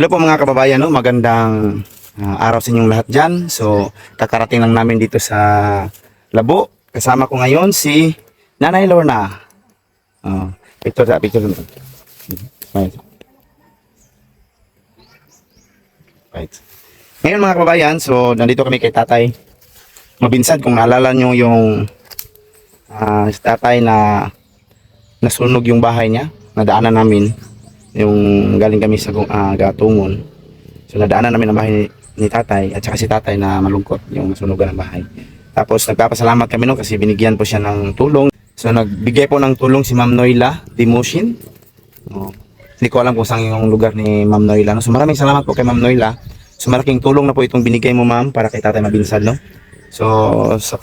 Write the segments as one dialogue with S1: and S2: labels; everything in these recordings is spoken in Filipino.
S1: Hello po mga kababayan, no? Magandang araw sa inyong lahat dyan. So, kakarating lang namin dito sa Labo. Kasama ko ngayon si Nanay Lorna. Picture. Right. Right. Ngayon mga kababayan, so nandito kami kay Tatay Mabinsan. Kung naalala nyo yung si Tatay na nasunog yung bahay niya, nadaanan namin. Yung galing kami sa Gatungon. So nadaanan namin ang bahay ni Tatay at saka si Tatay na malungkot yung nasunugan ng bahay. Tapos nagpapasalamat kami no kasi binigyan po siya ng tulong. So nagbigay po ng tulong si Ma'am Noyla Dimoshin. Hindi ko alam kung saan yung lugar ni Ma'am Noyla. No? So maraming salamat po kay Ma'am Noyla. So malaking tulong na po itong binigay mo ma'am para kay Tatay Mabinsan no. So sa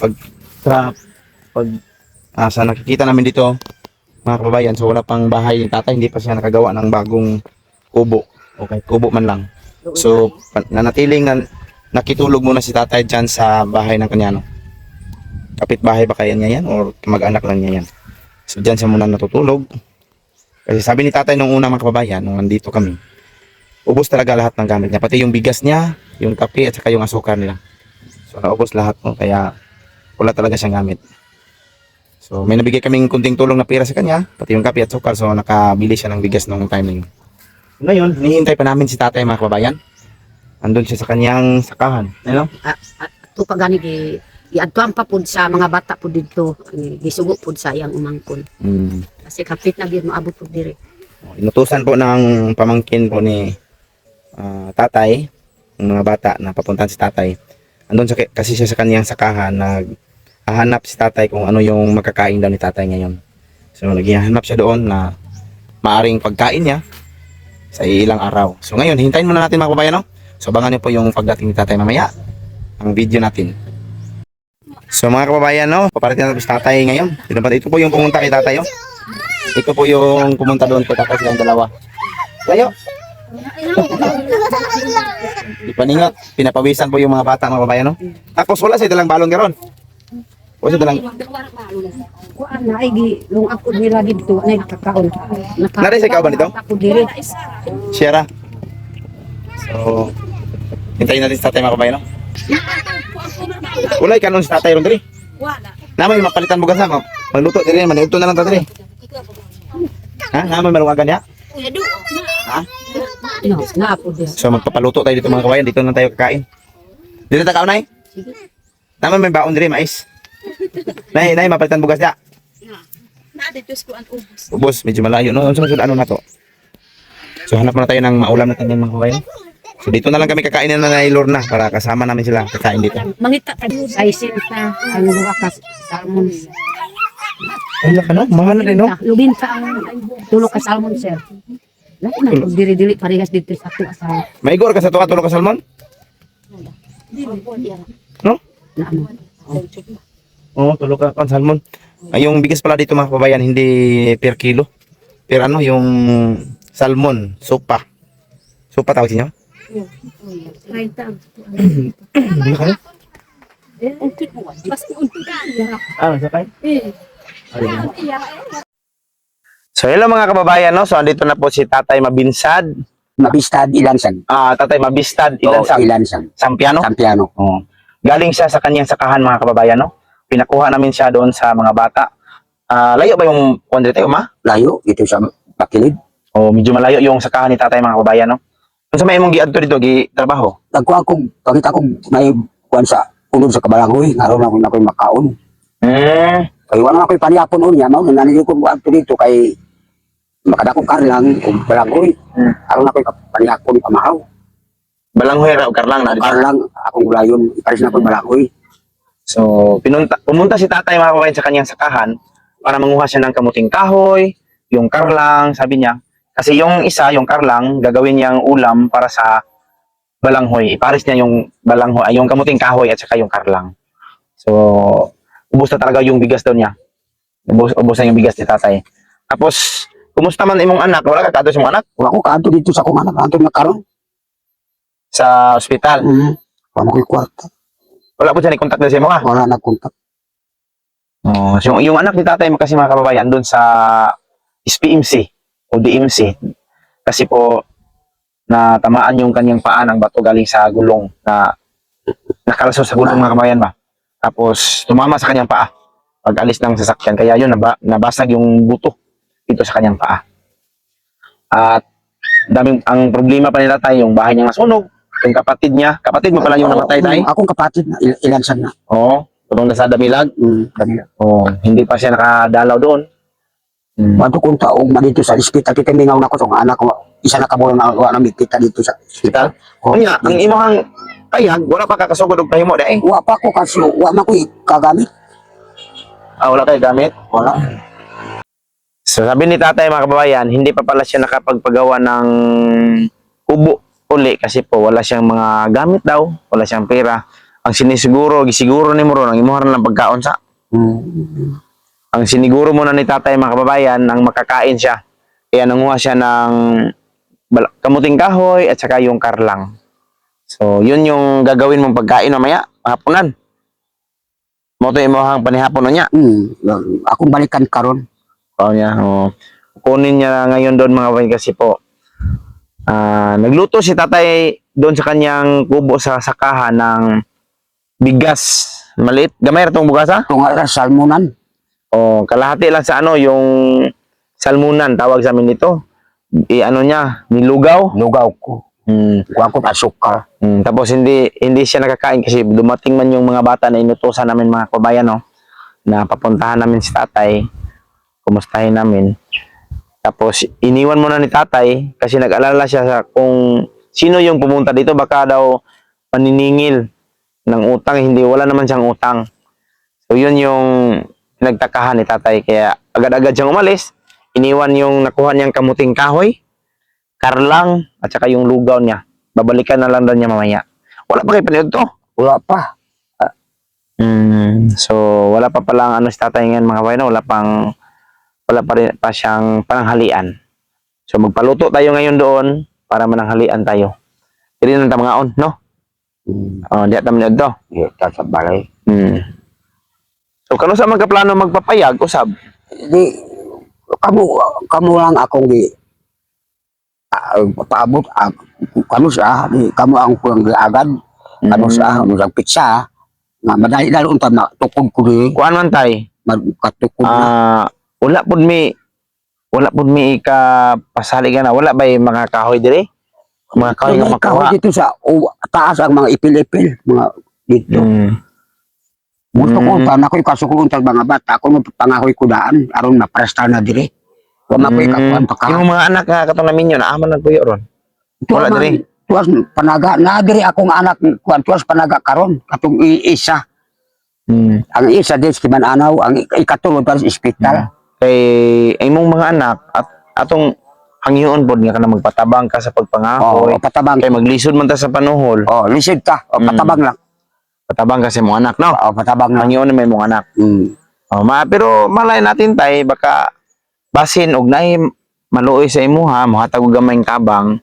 S1: sa nakikita namin dito mga kababayan, so wala pang bahay ni Tatay, hindi pa siya nakagawa ng bagong kubo o kahit kubo man lang. So nanatiling nakitulog muna si Tatay dyan sa bahay ng kanya no. Kapitbahay ba kaya niya yan or mag-anak lang niya yan. So dyan siya muna natutulog. Kasi sabi ni Tatay nung una mga kababayan, nung nandito kami, ubos talaga lahat ng gamit niya, pati yung bigas niya, yung kape at saka yung asukar nila. So naubos lahat no, kaya wala talaga siyang gamit. So may nabigay kaming kunting tulong na pera sa kanya, pati yung kape at sukar, so nakabili siya ng bigas nung time na yun. Ngayon, hinihintay pa namin si Tatay mga kababayan. Andun siya sa kanyang sakahan. Ano?
S2: Ito pa gani iadtuan pa pud sa mga bata pud dito, gisugo pud sa iyang umangkon. Kasi kapit na gyud maabot pud diri.
S1: Inutusan po ng pamangkin po ni Tatay, ng mga bata na papuntahan si Tatay. Andun kasi siya sa kanyang sakahan, naghahanap si Tatay kung ano yung makakain daw ni Tatay ngayon. So naghahanap siya doon na maaring pagkain niya sa ilang araw. So ngayon, hintayin muna natin mga kababayan no? So abangan niyo po yung pagdating ni Tatay mamaya, ang video natin. So mga kababayan no, paparating natin si Tatay ngayon. Ito po yung pumunta kay Tatay. Ito po yung pumunta doon kay Tatay, silang dalawa. Tayo. Ipaningot, pinapawisan po yung mga bata mga kababayan no. Tapos wala siya dalang balon garon. Wala siya dalang.
S2: Kuan na ay lung ako nila dito na kakaon.
S1: Nari sa ikaw ba nito?
S2: Ako diri.
S1: Sierra. So, hintayin natin si Tatay mga kababayan no. Ulay kanon si Tatay ron diri.
S2: Wala.
S1: Namay mapalitan bugas na. Magluto diri, manudto na lang ta diri. Ha? Namay maluwagan niya? Ha?
S2: No, na po diri.
S1: So magpapaluto tayo dito mga kabayan, dito na tayo kakain. Dito ta kaunay?
S2: Sige.
S1: Namay may baon diri, mais. Nay, mapalitan bugas niya.
S2: Na dito ko an ubos.
S1: Ubos, medyo malayo no. Sunod ano na to? So hanap muna tayo ng maulam na tayo mga kabayan. So dito na lang kami kakain na Nanay Lorna para kasama namin sila kakain dito.
S2: Mangita ka ay sinta ang wakas salmon.
S1: Ano ka no? Mahal na rin no?
S2: Lubin ka ang tulok ka salmon sir. Lain na pag diri-diri parehas dito sa ato sa
S1: Maigor ka sa tuwa tulog ka salmon? No?
S2: na ano.
S1: Oo, tulog ka kan salmon. Ay, yung bigas pala dito mga kabayan hindi per kilo. Per ano yung salmon, sopa. Sopa tawag niyo?
S2: Right tam.
S1: Ano ka?
S2: Untik mo. Basta untik ka.
S1: Sakay? So hello mga kababayan no. So andito na po si Tatay Mabinsad.
S3: Mabistad Ilansang.
S1: Tatay Mabistad
S3: Ilansang.
S1: Ilansang.
S3: Ilansang.
S1: Sampiano.
S3: Sampiano.
S1: Oh. Galing siya sa kanyang sakahan mga kababayan no. Pinakuha namin siya doon sa mga bata. Layo ba yung kondre tayo ma?
S3: Layo, ito sa Pakilid.
S1: O medyo malayo yung sakahan ni Tatay mga kababayan no. Kung sa may mong giadto dito gi trabaho.
S3: Nagkuha akong, pakita akong may kuwan sa unod sa Kabalangoy. Naroon ako na ako'y makaon. Kaya wala ako'y paniyapon unya. Nanili ko buwan dito kay makadakong karlang kung Balangoy. Naroon ako'y paniyapon pamahaw.
S1: Balanghoy ra o karlang na dito.
S3: Karlang, akong gulayon. Iparis na ako'y Balangoy.
S1: So pumunta si Tatay mga kababayan sa kanyang sakahan para manguha siya ng kamuting kahoy, yung karlang, sabi niya. Kasi yung isa, yung karlang, gagawin niyang ulam para sa balanghoy. Ipares niya yung balanghoy, yung kamuting kahoy at saka yung karlang. So, ubos na talaga yung bigas daw niya. Ubos na yung bigas ni Tatay. Tapos, kumusta man imong anak? Wala ka kadto sa imong anak?
S3: Wala ko kaanto dito sa kong anak. Anto na karon.
S1: Sa ospital?
S3: Wala ko'y kwarta.
S1: Wala po siya ni-contact na sa imo ha?
S3: Wala nagkontak.
S1: So, yung anak ni Tatay kasi mga kababayan doon sa SPMC o DMC. Kasi po, na tamaan yung kanyang paa ng bato galing sa gulong na nakalaso sa gulong mga kabayan ba. Tapos tumama sa kanyang paa pag alis ng sasakyan. Kaya yun, nabasag yung buto dito sa kanyang paa. At ang problema pa ni tatay, yung bahay niya nasunog, yung kapatid mo pala yung namatay tay?
S3: Akong kapatid na, ilansan na.
S1: Oo, tulong na sa Damilag.
S3: Kanila.
S1: Oo, hindi pa siya nakadalaw doon.
S3: Bato kong taong dito sa ospital, kita mingaw na ko, itong anak ko, isa na kabulan na wala na kita dito sa ospital.
S1: Oh, yeah, ang imong payag, wala pa kakasugod og pahimo dai.
S3: Wa pa ko kasi, wa man ko kagamit.
S1: Wala kay gamit.
S3: Wala.
S1: So sabi ni tatay mga kababayan, hindi pa pala siya nakapagpagawa ng kubo uli kasi po wala siyang mga gamit daw, wala siyang pera. Ang gisiguro ni mo ron, ang imuharan lang pagkaon sa. Ang siniguro muna ni tatay mga kababayan, ang makakain siya. Kaya nanguha siya ng kamuting kahoy at saka yung karlang. So yun yung gagawin mong pagkain mamaya, hapunan. Mo to imong panihapon na niya.
S3: Akong balikan karon.
S1: Oh niya, oh. Kunin niya ngayon doon mga kababayan kasi po. Nagluto si tatay doon sa kanyang kubo sa sakahan ng bigas. Maliit, gamay ra tong bugas ha?
S3: Tunga ra salmonan.
S1: O kalahati lang sa yung salmunan tawag sa amin nito. Ano niya, nilugaw.
S3: Lugaw ko. Kuha ko asukal.
S1: Tapos hindi siya nakakain kasi dumating man yung mga bata na inutusan namin mga kabayan no, na papuntahan namin si tatay. Kumustahin namin. Tapos iniwan muna ni tatay kasi nag-alala siya sa kung sino yung pumunta dito, baka daw paniningil ng utang, hindi, wala naman siyang utang. So yun yung nagtakahan ni tatay, kaya agad-agad siyang umalis. Iniwan yung nakuha niyang kamuting kahoy, karlang, at saka yung lugaw niya. Babalikan na lang daw niya mamaya. Wala pa kayo panood to?
S3: Wala pa.
S1: So wala pa palang si tatay ngayon mga kabayan, wala pa rin pa siyang pananghalian. So magpaluto tayo ngayon doon para mananghalian tayo. Hindi nang tamangaon, no? Diya taman to.
S3: Ito sa balay.
S1: So kano sa magkaplano magpapayag usab?
S3: Di, kamu lang akong di paabot. Kamu sa, di, kamu ang kulang di agad. Kamu sa, ang pizza. Nga madali-dali unta na tukod ko di.
S1: Kuan man tay?
S3: Katukod na.
S1: Wala pud mi ka pasali ka na. Wala ba yung mga kahoy dire? Mga kahoy nga makuha.
S3: Dito sa taas ang mga ipil-ipil. Mga dito. Gusto ko unta na ko ikasuko unta mga bata. Ako pangahoy ko daan. Aron mapresta na dire. Wala ko ikakuan pa ka.
S1: Yung mga anak nga katong namin yun, naaman nagpuyo ron. Wala dire.
S3: Tuwas panaga. Na dire akong anak. Tuwas panaga karon. Katong isa. Ang isa din kiman anaw. Ang ikatulog pa sa ospital.
S1: Kay imong mga anak at atong hangyoon pod nga kana magpatabang ka sa pagpangahoy.
S3: Patabang.
S1: Kay maglisod man ta sa panuhol.
S3: Lisod ka. Patabang lang.
S1: Patabang kasi mong anak, no?
S3: Patabang lang.
S1: Hangyoon na may mong anak. Pero malay natin tay baka basin og nay maluoy sa imuha, mohatag og gamayng tabang.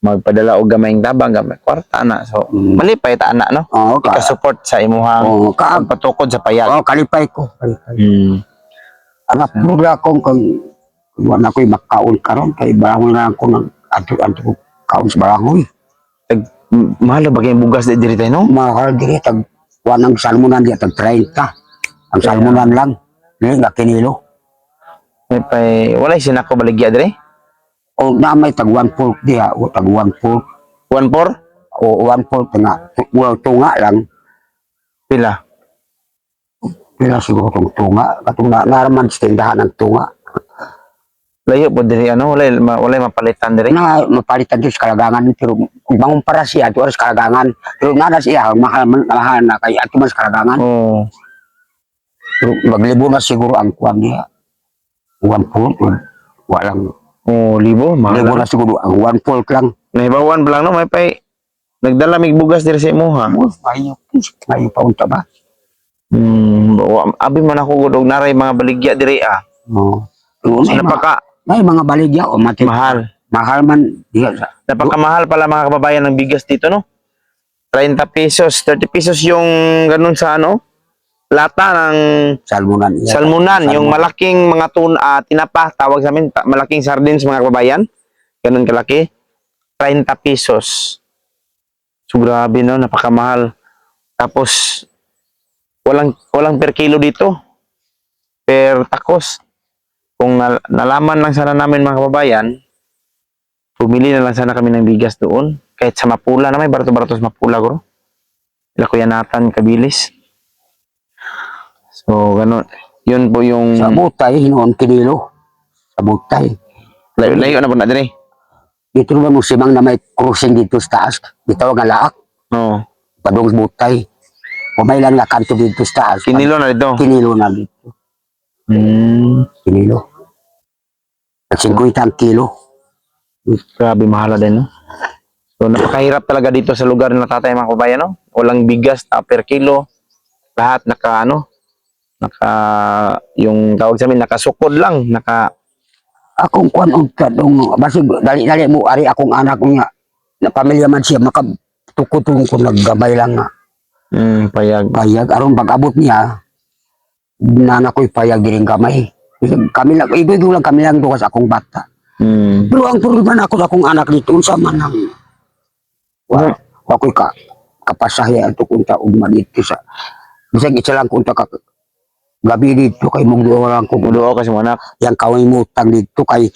S1: Magpadala og gamayng tabang, gamay kwarta na. So malipay ta ana, no? Ika-support sa imuha. Patukod sa payag.
S3: Kalipay ko. Anak mula akong wala ko'y makaon karon kay barangoy na ako ng anto kaon sa barangoy.
S1: Mahal ba kayong bugas di diri tayo, no?
S3: Mahal diri tag wanang salmonan di tag 30. Ang salmonan lang ni nga kinilo.
S1: Wala siya nako baligya dire?
S3: O na may tag 1 pork diha, o tag 1 pork.
S1: 1 por?
S3: O 1 pork nga tunga lang.
S1: Pila?
S3: Pila siguro tong tunga, katong naraman sa tindahan ng tunga.
S1: Layo po diri wala mapalitan diri.
S3: Na mapalitan sa kalagangan pero kung bangon para siya to sa kalagangan pero nana siya mahal na kay ato mas kalagangan. Pero maglibo na siguro ang kuan niya. 1 pork walang
S1: libo
S3: libo na siguro ang 1 pork lang.
S1: Naibawan pa lang no, may pay nagdala mig bugas diri sa imuha.
S3: Mayo pa unta ba?
S1: Abi man ako gud og naray mga baligya diri So,
S3: may mga baligya o mati.
S1: Mahal
S3: man diha sa.
S1: Napakamahal pala mga kababayan ng bigas dito, no? 30 pesos, 30 pesos yung ganun sa lata ng salmunan, yung malaking mga tinapa, tawag sa amin, malaking sardines mga kababayan. Ganun kalaki. 30 pesos. So grabe no, napakamahal. Tapos walang per kilo dito. Per takos. Kung nalaman lang sana namin mga kababayan, pumili na lang sana kami ng bigas doon. Kahit sa Mapula na may barato-barato sa Mapula bro. Sila Kuya Nathan Kabilis. So ganun. Yun po yung
S3: Sa butay, hinoon kinilo. Sa butay.
S1: layo na po na din eh.
S3: Dito naman mo simang na may crossing dito sa taas. Bitawag nga laak.
S1: Oo.
S3: Padong butay. Pumaylan nga kanto dito sa taas.
S1: Kinilo na dito.
S3: Kinilo na dito. Kinilo. At 50 ang kilo.
S1: Grabe mahala din no. So napakahirap talaga dito sa lugar na tatay mga kabayan no. Walang bigas na per kilo. Lahat naka yung tawag sa amin nakasukod lang,
S3: Akong kuan og kadong basig dali-dali mo ari akong anak nga na pamilya man siya makatukutong ko naggamay lang nga.
S1: payag.
S3: Payag aron pag-abot niya nana ko'y payag diring gamay. Kami lang igo lang kami lang duha sa akong bata. Pero ang problema na ako sa akong anak dito unsa man ang ako'y kapasahe ato kunta ugma dito sa bisag isa lang kunta ka gabi dito kay mong duwa lang ko
S1: Muduo kasi mo anak.
S3: yang kaway mutang dito kay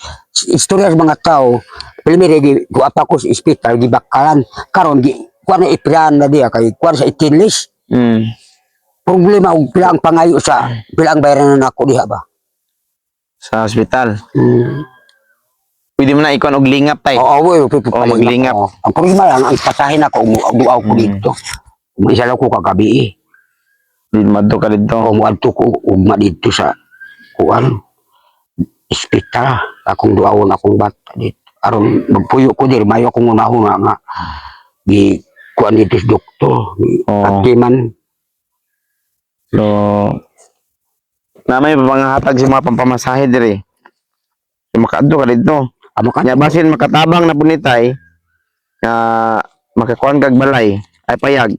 S3: istorya sa mga tao primero di guapa ko sa ospital di bakalan karon di kuan na ipiran na diya kay kuan sa itinlis problema og pila ang pangayo sa pila ang bayaran na nako diha ba
S1: Sa ospital. Pwede mo na ikon og lingap tay.
S3: oo boy
S1: maglingap.
S3: ang problema lang ang pasahin ako duaw ko dito isa lang ko kagabi
S1: Di madto ka dito.
S3: muadto ko ugma dito sa kuan ospital akong duawon akong bata dito aron magpuyo ko diri mayo akong una nga di kuan dito sa doktor atiman
S1: So na may panghatag sa mga pampamasahe diri. So makaadto ka dito.
S3: amo ka
S1: Nya basin makatabang na punitay nga makakuan kag balay ay payag.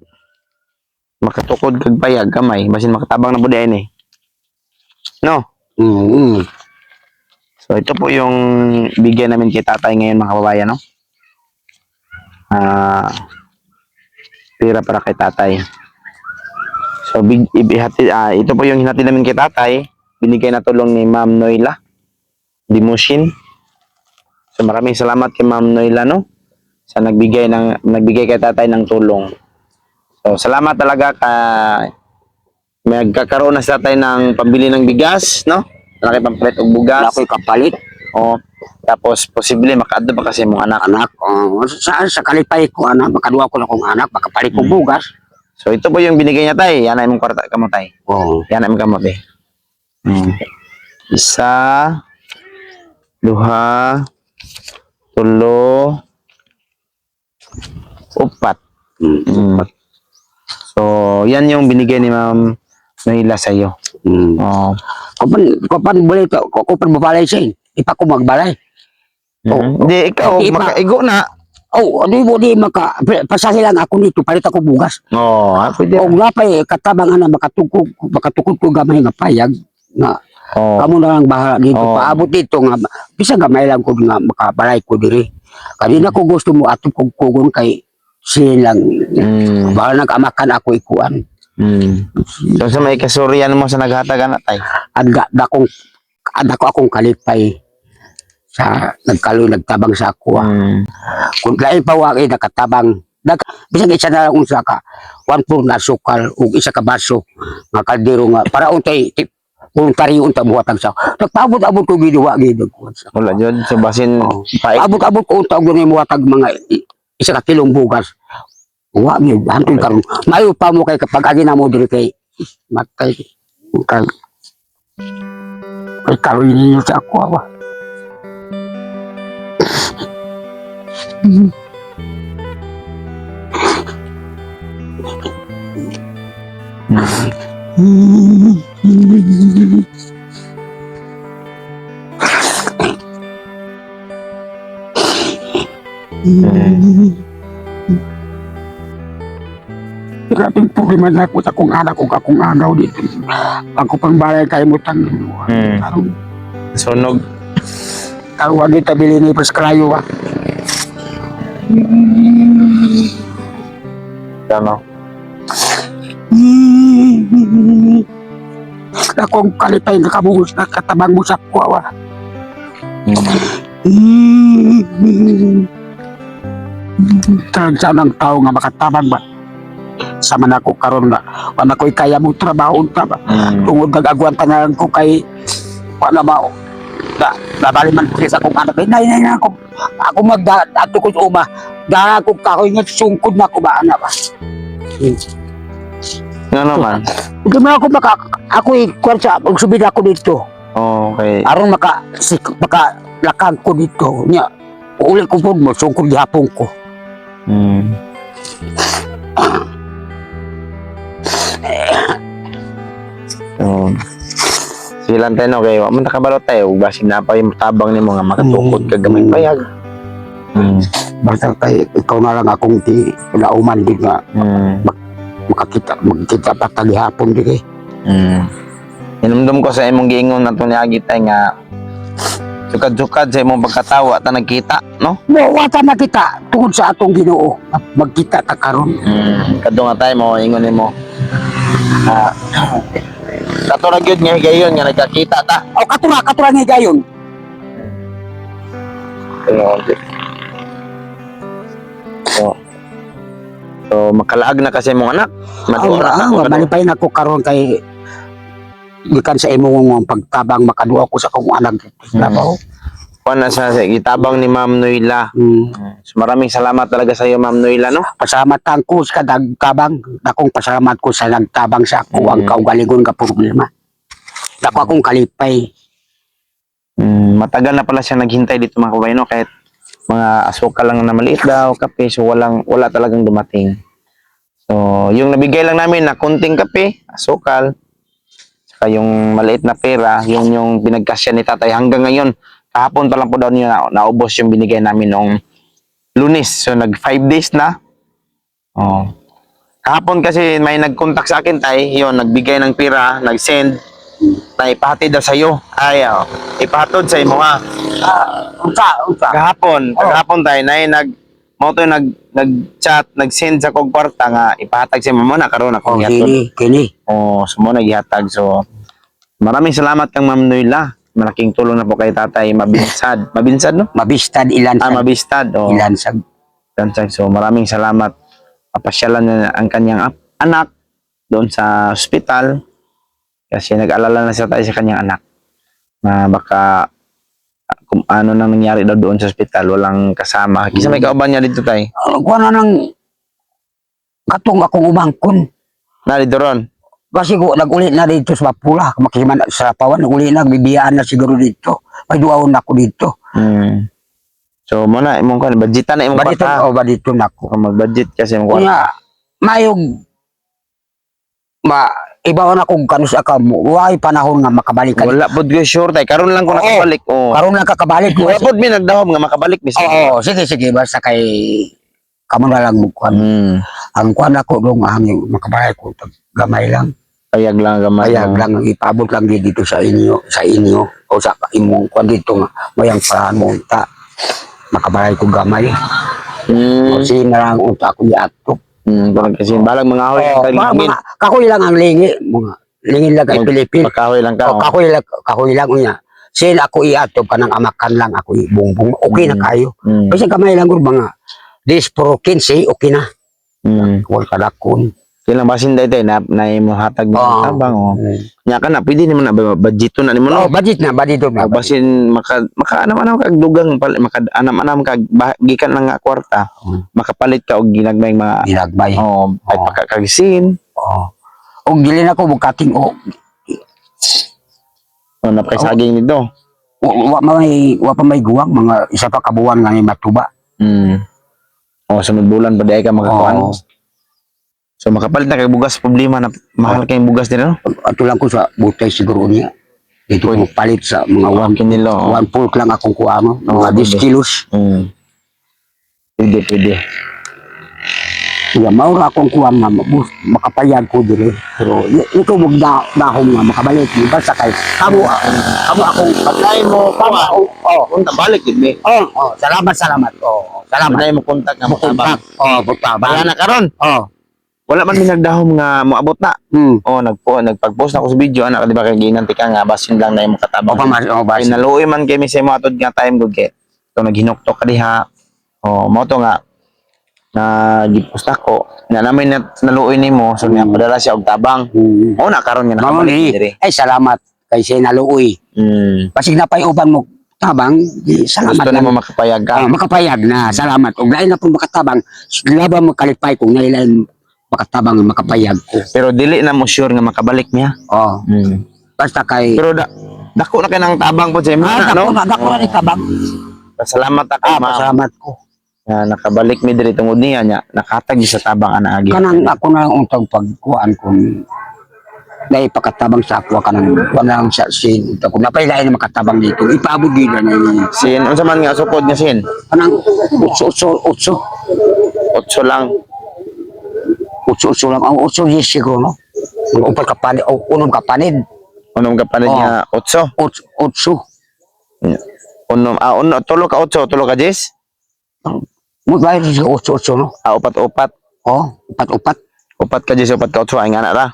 S1: Makatukod kag payag kamay basin makatabang na pud ini. No. So ito po yung bigyan namin kay tatay ngayon mga kababayan no. Pira para kay tatay. So ito po yung hinati namin kay tatay. Binigay na tulong ni Ma'am Noyla Dimusin. So maraming salamat kay Ma'am Noyla no sa nagbigay kay tatay ng tulong. So salamat talaga magkakaroon na sa tatay ng pambili ng bigas no. Laki pampalit og bugas.
S3: ako'y kapalit
S1: O tapos posible makaadto pa kasi mong anak.
S3: sa kalipay ko anak makaduwa ko na kong anak makapalit ko bugas
S1: So ito po yung binigay niya tay. Yan ay mong kwarta kamo tay. Yan ay mong kamot eh. Isa, duha, tulo, upat. So yan yung binigay ni Ma'am Noyla sa iyo.
S3: Kapan boleh to kapan mabalay siya ipa ko magbalay
S1: Hindi ikaw makaigo na.
S3: di maka pasahe lang ako dito palit ako bugas
S1: Pwede.
S3: o napay katabang ana makatukod ko gamay nga payag nga kamo na lang bahala dito paabot dito nga bisa gamay lang ko nga makabalay ko diri kanina ko gusto mo ato kog kugon kay silang bahala nag-amakan ako ikuan
S1: So sa may kasuryan mo sa naghatag anak tay.
S3: Dako akong kalipay sa nagtabang sa ako kung lain pa wag nakatabang bisag isa na lang unsa ka 1 pur na sukal ug isa ka baso nga kaldero nga para untay voluntary unta buhatag sa nagpaabot-abot ko giduwa gid
S1: Wala jud so basin
S3: abot-abot ko unta og buhatag mga isa ka kilong bugas wa mi hantod karon mayo pa mo kay kapag agi na mo diri kay matay kay karon ninyo sa ako ba Grabe po man ako sa kong anak ug akong agaw dito. Ako pang balay kay mutang.
S1: sunog.
S3: Karon wagi tabili ni paskrayo ba.
S1: Ano?
S3: Akong kalipay na kabuhos na katabang mo sa kuwawa. Tansa ng tao nga makatabang ba? Sama na ko karon na wala ko'y kaya mo trabaho unta ba? Tungod nag-agwan tanan ko kay wala ba nabali man ko sa akong anak. Nay ako magdato ko sa uma. Dara ko kahoy nga sungkod na ko ba anak ba?
S1: Nga naman.
S3: Hindi mo ako ako ikuan sa magsubid ako dito.
S1: Okay.
S3: Aron maka lakang ko dito. Nya uli ko po mo sungkod gihapon ko.
S1: Sige lang tayo, okay. Wala man nakabalot tayo. Basin na pa yung tabang ni mga makatukod kagamay payag.
S3: Basta kay ikaw na lang akong kinauman din nga magkita pa tagihapon din eh.
S1: Inumdum ko sa imong giingon na ito ni Agit ay nga sukad-sukad sa imong pagkatawa ta nagkita, no?
S3: Wata na kita tungod sa atong Ginoo. Magkita ta karon.
S1: Kadto nga tayo mo ingon nimo. Kato na gyud nga higayon nga nagkakita ta.
S3: O katura ni gayon.
S1: So makalaag na kasi mong anak. Maduwa na.
S3: Malipay na ko karon kay gikan sa imong pagtabang makaduwa ko sa kong anak. Labaw.
S1: Na sa gitabang ni Ma'am Noyla. So, maraming salamat talaga sa iyo, Ma'am Noyla, no?
S3: Pasalamatan ko sa nagtabang. Akong pasalamat ko sa nagtabang sa ako ang kaugalingon ka problema. Dako akong kalipay.
S1: Matagal na pala siya naghintay dito mga kabayan, no? Kahit mga asukal lang na maliit daw, kape, so wala talagang dumating. So, yung nabigay lang namin na kunting kape, asukal, saka yung maliit na pera, yun yung pinagkasya ni tatay hanggang ngayon. Kahapon pa lang po daw niya naubos yung binigay namin noong Lunes. So, nag 5 days na. Kahapon kasi may nag-contact sa akin, tay. Yun, nagbigay ng pera, nag-send. Na ipahatid daw sa'yo. Ay, ipahatod sa imo, ha?
S3: Unsa.
S1: Kahapon tayo, nag-chat, nag-send sa kong kwarta nga, ipahatag sa imo na karoon akong ihatod.
S3: Kini.
S1: So mo nag-ihatag. So, maraming salamat kang Ma'am Noyla. Malaking tulong na po kay tatay Mabinsad. Mabinsad, no?
S3: Mabistad ilan
S1: Mabistad.
S3: ilansag.
S1: So, maraming salamat. Papasyalan na ang kanyang anak doon sa ospital kasi nag-alala na siya tayo sa kanyang anak na baka kung ano nang nangyari daw doon sa ospital, walang kasama. Kisa may kauban niya dito tayo.
S3: Kuha na ng katong akong umangkon.
S1: Dito ron.
S3: Kasi ko nag-uli na dito sa Mapula, makiman sa Pawan, nag-uli na, bibiyaan na siguro dito. May duwaon na ako dito.
S1: So, muna, imong kan, budgetan na imong
S3: Badito,
S1: bata.
S3: badito na ako.
S1: Kung mag-budget kasi imong
S3: Kaya, mayong, ibawan akong kanus ka mo, huwag panahon nga makabalik ka.
S1: wala po ko sure tayo. Karon lang ko
S3: Oo.
S1: nakabalik.
S3: Karoon lang kakabalik ko.
S1: Wala po mi nagdahom nga makabalik.
S3: Oo, sige, basta kay, kamo na lang mo kuhan. Ang kuhan ako doon, ang makabalik ko, gamay lang.
S1: Payag lang gamay.
S3: Kaya lang ipabot lang dito sa inyo o sa imong kwan dito nga mayang parahan mo unta makabalay ko gamay o na lang unta ko yato
S1: Kasi balang mga ahoy
S3: kahoy lang ang lingi mga lingin lang kay Pilipin
S1: Makahoy lang ka.
S3: kahoy lang unya sila ako iato kanang amakan lang ako ibungbong okay na kayo kasi gamay lang gud mga 10 pro 15 okay na wal kadakon.
S1: Kailang basin dahil na imo hatag ng tabang. Nya ka na, pwede naman na budgeto na nimo.
S3: Budget na.
S1: Basin maka-anam-anam kag dugang maka-anam-anam kag gikan lang nga kwarta. Makapalit ka og ginagmay mga
S3: Ginagbay.
S1: ay pagkakagisin.
S3: O gilin ako bukating
S1: Napakasaging nito.
S3: wa pa may guwang mga isa pa kabuwan nga ni matuba.
S1: Sunod bulan pa di ka makakuan. So makapalit na kay bugas problema na mahal kay bugas din no.
S3: Ato lang ko sa butay siguro niya. Dito ko palit sa mga 1
S1: nilo.
S3: 1 pulk lang akong kuano, mga 10 kilos.
S1: Pwede.
S3: Kaya maura akong kuha nga makapayag ko dire. Pero ito dahom nga makabalik di basta kay kamo akong
S1: Pagkain mo,
S3: kamo
S1: kung nabalik yun eh.
S3: salamat. Salamat.
S1: Pagkain mo kontak nga matabang.
S3: Punta
S1: Baya
S3: ba?
S1: na karon. Wala man minagdahom nga moabot na. Nagpag-post na ako sa video anak, di ba kay ginanti ka nga basin lang na imong katabang. Kay naluoy man kay mi sa mo atod nga time gud kay. To naghinuktok ka diha. Mo to nga na gipost ako na namin naluoy nimo so nga padala siya og tabang. Na karon nga nakabalik diri.
S3: Ay salamat kay siya naluoy. Pasig napay uban mo tabang, salamat.
S1: Gusto nimo makapayag ka.
S3: Makapayag na, salamat. Ug lain na po makatabang, laban mo kalipay kung nailan makatabang makapayag ko.
S1: Pero dili na mo sure nga makabalik niya.
S3: Basta kay
S1: Pero dako na kay nang tabang po sa imo no.
S3: dako na ni tabang.
S1: Pasalamat ako ma'am.
S3: Salamat ko.
S1: Nga nakabalik mi diri tungod niya nya nakatag sa tabang ana agi.
S3: Kanang ako na untang pagkuan kun dahil pagkatabang sa ako kanang kanang sa sin kung napailain na makatabang dito ipaabot gid na ni
S1: Sin unsa man nga sukod nga sin?
S3: kanang utso
S1: Otso lang.
S3: lang ang utso yes siguro no ang upat ka panid o unom ka panid
S1: Unom ka pa niya otso.
S3: utso
S1: Uno tulo ka otso, tulo ka 10.
S3: mo bayar sa utso no
S1: Upat-upat.
S3: upat
S1: Upat ka 10, upat ka otso ay nga na ra.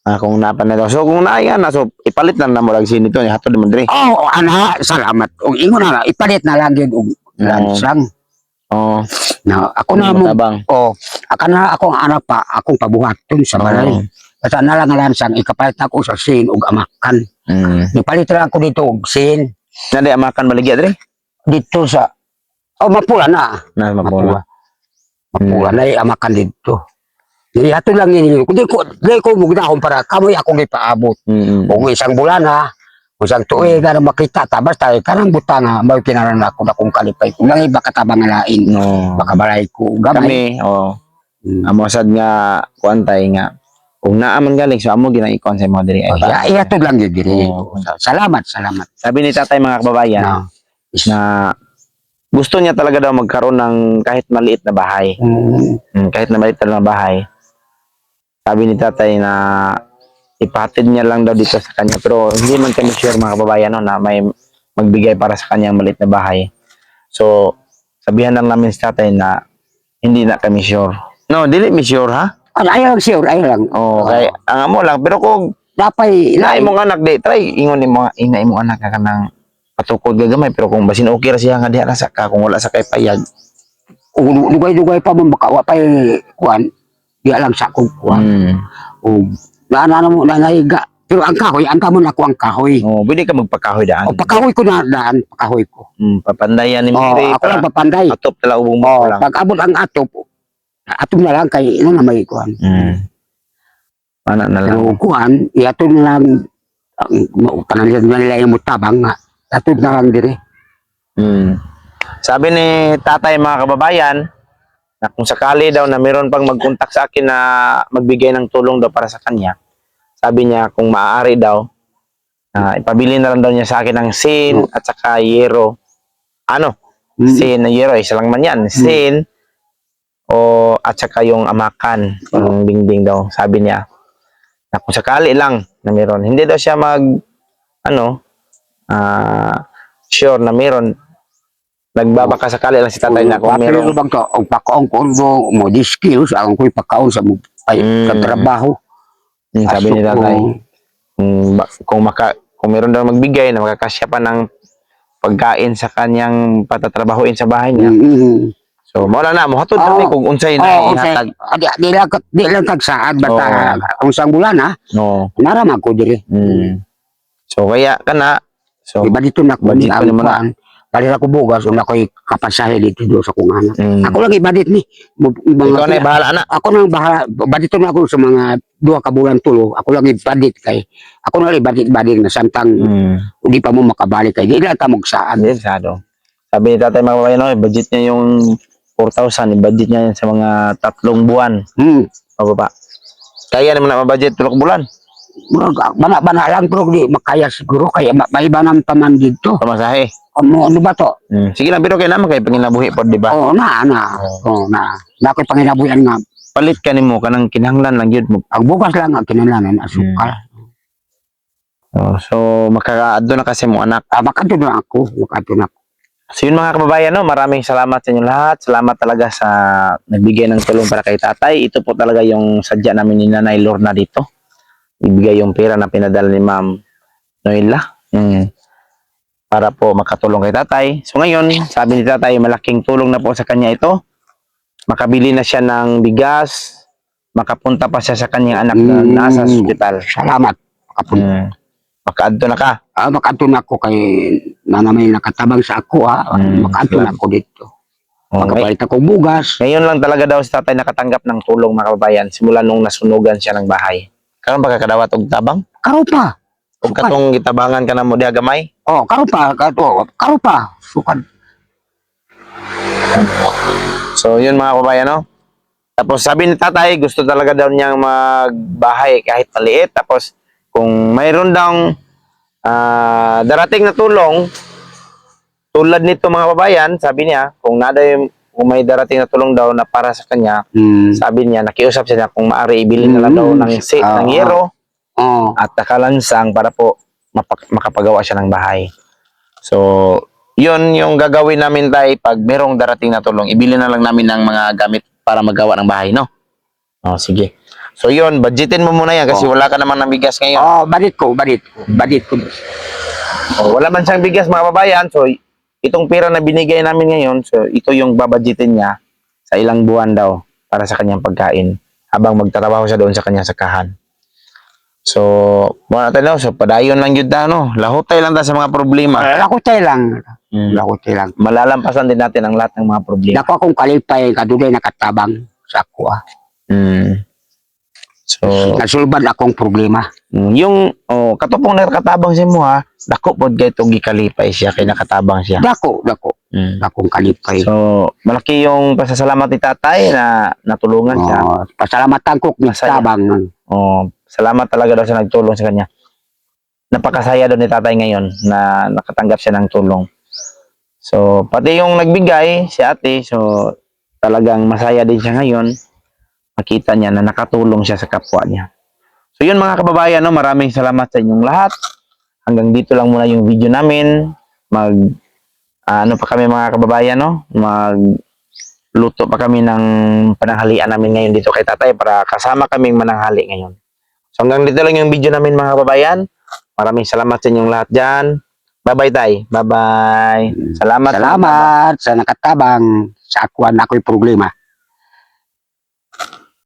S1: Kung napan na daw. So kung naaya na so ipalit na mo lang sin ito ni hatod mo diri.
S3: ana salamat og ingon na ipalit na lang gyud og lansang na ako na mo
S1: Tabang.
S3: akong anak pa akong pabuhaton sa balay basta na lang lansang ikapalit ako sa sin og amakan ipalit lang ko dito og sin
S1: Nadi amakan baligya diri.
S3: dito sa mapula na
S1: Na mapula.
S3: mapula na amakan dito dili ato lang ini kundi ko mugdahon para kamoy akong ipaabot og isang bulan ha usang tuig na makita ta basta kanang butang nga may kinaran ako na kung kalipay kung lang iba katabang nga lain baka balay ko gamay
S1: Kami amo sad nga kuantay nga kung naa man galing so amo ginaikon sa mo diri ay ba.
S3: iatod lang yun diri salamat
S1: Sabi ni tatay mga kababayan na gusto niya talaga daw magkaroon ng kahit maliit na bahay. Kahit na maliit na bahay. Sabi ni tatay na ipahatid niya lang daw dito sa kanya pero hindi man kami sure mga kababayan no, na may magbigay para sa kanyang maliit na bahay. So sabihan lang namin sa tatay na hindi na kami sure. No, dili mi sure ha?
S3: ayaw lang sure ayaw lang
S1: Okay, ang amo lang pero kung
S3: dapay
S1: ina imong anak di try ingon ina imong anak ka kanang patukod gagamay pero kung basin okay ra siya nga diha ra sa ka kung wala sa kay payag
S3: dugay pa man baka wa pay kuan di lang sa kong kuan na mo na naiga pero ang kahoy ang kamon ako ang kahoy
S1: pwede ka magpakahoy daan
S3: pagkahoy ko na daan pagkahoy ko
S1: papandayan ni Miri
S3: ako lang papanday
S1: atop tala ubong mo lang
S3: pag abot ang atop na lang kay ina na may kuan
S1: ana na lang
S3: pero kuan iatod na lang panalian nila yung mutabang nga atod na lang dire
S1: sabi ni tatay mga kababayan na kung sakali daw na meron pang magkontak sa akin na magbigay ng tulong daw para sa kanya, sabi niya kung maaari daw, ipabili na lang daw niya sa akin ng sin at saka yero. Sin na yero, isa lang man yan. Sin at saka yung amakan, yung dingding daw, sabi niya. Na kung sakali lang na meron. Hindi daw siya sure na meron. Nagbabaka sakali lang si tatay na kung meron.
S3: Bang ka ang pakaon ko mo di skills ang ko'y pakaon sa trabaho.
S1: Sabi ni tatay. Kung meron daw magbigay na makakasya pa ng pagkain sa kanyang patatrabahuin sa bahay niya. So mawala na mo hatod kami kung unsay na ihatag.
S3: Di lang tagsaad basta unsang bulan ha. Naramag ko diri.
S1: So kaya kana
S3: iba dito na ko
S1: budget pa naman na.
S3: Dali ako bugas una ko'y kapasahe dito do sa kong anak. Ako lang ibadit ni.
S1: Ikaw na bahala na.
S3: Ako nang bahala. Badito na ako sa mga 2 ka bulan tulo. Ako lang ibadit kay. Ako na ibadit na samtang hindi pa mo makabalik kay. Di lang ta magsaan.
S1: Sabi ni tatay mga kababayan, budget niya yung 4,000. I-budget niya yan sa mga 3 buwan. Pababa. Kaya naman na mabudget 3 bulan.
S3: bana lang pero di makaya siguro kaya maibanan pa man dito.
S1: Pamasahe.
S3: Ano ba to?
S1: Sige lang, pero kaya naman kay panginabuhi po, di ba?
S3: Oo na ako'y panginabuyan nga.
S1: Palit ka nimo kanang kinahanglan lang yun mo.
S3: Ang bukas lang ang kinahanglan asukal.
S1: So makakaadto na kasi mo anak.
S3: Makadto na ako.
S1: So yun mga kababayan, no, maraming salamat sa inyo lahat. Salamat talaga sa nagbigay ng tulong para kay tatay. Ito po talaga yung sadya namin ni Nanay Lorna dito. Ibigay yung pera na pinadala ni Ma'am Noela. Para po makatulong kay tatay. So ngayon, sabi ni tatay, malaking tulong na po sa kanya ito. Makabili na siya ng bigas. Makapunta pa siya sa kanyang anak na nasa hospital.
S3: Salamat.
S1: Makaadto na ka.
S3: Makadto na ako kay nanamay nakatabang sa ako makadto na ako dito. Makapalit ako bugas.
S1: Ngayon lang talaga daw si tatay nakatanggap ng tulong mga kababayan simula nung nasunugan siya ng bahay. Karon ba kakadawat og tabang?
S3: Karo pa.
S1: Kung katong gitabangan ka na mo diha gamay?
S3: Karo pa. Sukan.
S1: So yun mga kababayan, no? Tapos sabi ni tatay, gusto talaga daw niyang magbahay kahit maliit. Tapos kung mayroon daw darating na tulong, tulad nito mga kababayan, sabi niya, kung may darating na tulong daw na para sa kanya, sabi niya, nakiusap siya kung maaari ibili na lang daw ng yero at nakalansang para po makapagawa siya ng bahay. So, yun yung gagawin namin tayo pag merong darating na tulong. Ibili na lang namin ng mga gamit para magawa ng bahay, no? Sige. So yun, budgetin mo muna yan kasi wala ka namang ng bigas ngayon.
S3: Badit ko.
S1: Wala man siyang bigas mga babayan. So itong pera na binigay namin ngayon, so ito yung babudgetin niya sa ilang buwan daw para sa kanyang pagkain habang magtatrabaho siya doon sa kanyang sakahan. So, muna tayo, so padayon lang yun no? Lahutay lang tayo sa mga problema.
S3: Lakutay lang.
S1: Malalampasan din natin ang lahat ng mga problema.
S3: Dako akong kalipay, kadugay nakatabang sa ako
S1: So,
S3: nasulbad akong problema.
S1: yung katupong nakatabang siya mo dako pod kay itong gikalipay siya kay nakatabang siya.
S3: Dako. Dakong kalipay.
S1: So, malaki yung pasasalamat ni tatay na natulungan siya.
S3: Pasalamatan ko ng tabang.
S1: Salamat talaga daw siya nagtulong sa kanya. Napakasaya daw ni tatay ngayon na nakatanggap siya ng tulong. So, pati yung nagbigay, si ate, so talagang masaya din siya ngayon. Makita niya na nakatulong siya sa kapwa niya. So yun mga kababayan, no, maraming salamat sa inyong lahat. Hanggang dito lang muna yung video namin. Ano pa kami mga kababayan, no? Magluto pa kami ng pananghalian namin ngayon dito kay tatay para kasama kaming mananghali ngayon. So hanggang dito lang yung video namin mga kababayan. Maraming salamat sa inyong lahat dyan. Bye-bye tay. Bye-bye. Salamat
S3: sa nakatabang sa akuan ako'y problema.